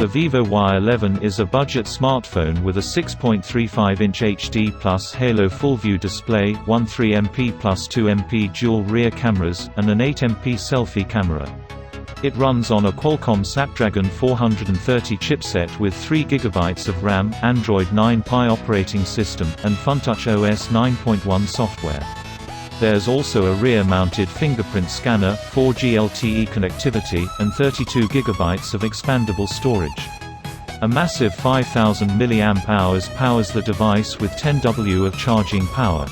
The Vivo Y11 is a budget smartphone with a 6.35-inch HD plus Halo full-view display, 13MP plus 2MP dual rear cameras, and an 8MP selfie camera. It runs on a Qualcomm Snapdragon 430 chipset with 3GB of RAM, Android 9 Pie operating system, and FunTouch OS 9.1 software. There's also a rear-mounted fingerprint scanner, 4G LTE connectivity, and 32GB of expandable storage. A massive 5000 mAh powers the device with 10W of charging power.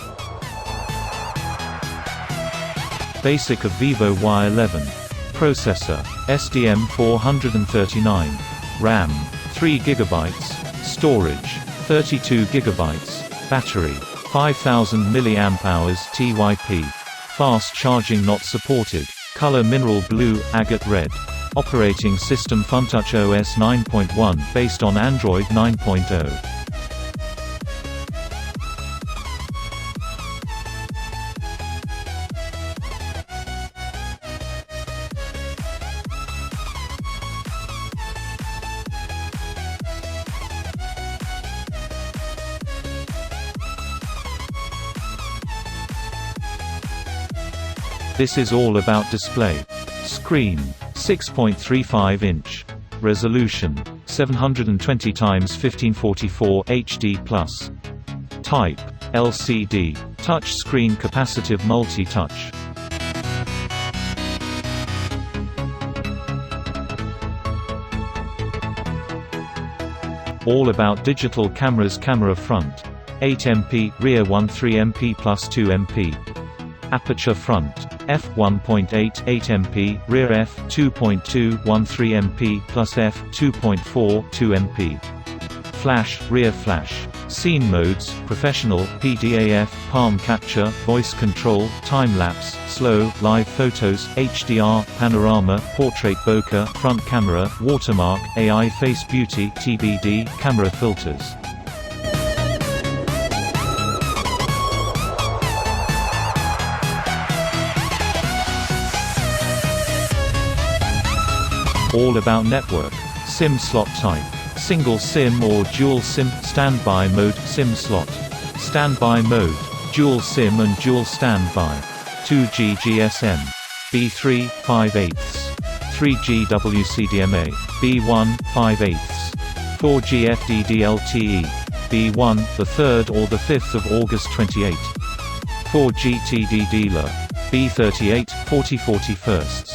Basic of Vivo Y11. Processor: STM439. RAM: 3GB. Storage: 32GB. Battery: 5000 mAh TYP. Fast charging not supported. Color mineral blue, agate red. Operating system FunTouch OS 9.1 based on Android 9.0. This is all about display. Screen: 6.35-inch. Resolution: 720x1544 HD+. Type: LCD. Touch screen capacitive multi-touch. All about digital cameras. Camera front: 8MP, rear 13MP plus 2MP. Aperture front: f1.8 8MP, rear f2.2 13MP plus f2.4 2MP. Flash, rear flash. Scene modes: professional, PDAF, palm capture, voice control, time-lapse, slow, live photos, HDR, panorama, portrait bokeh, front camera, watermark, AI face beauty, TBD, camera filters. All about network. SIM slot type: single SIM or dual SIM. Standby mode, SIM slot. Standby mode, dual SIM and dual standby. 2G GSM. B3, 5/8. 3G WCDMA. B1, 5/8. 4G FDD LTE. B1, the 3rd or the 5th of August 28. 4G TDD LE. B38, 40/41.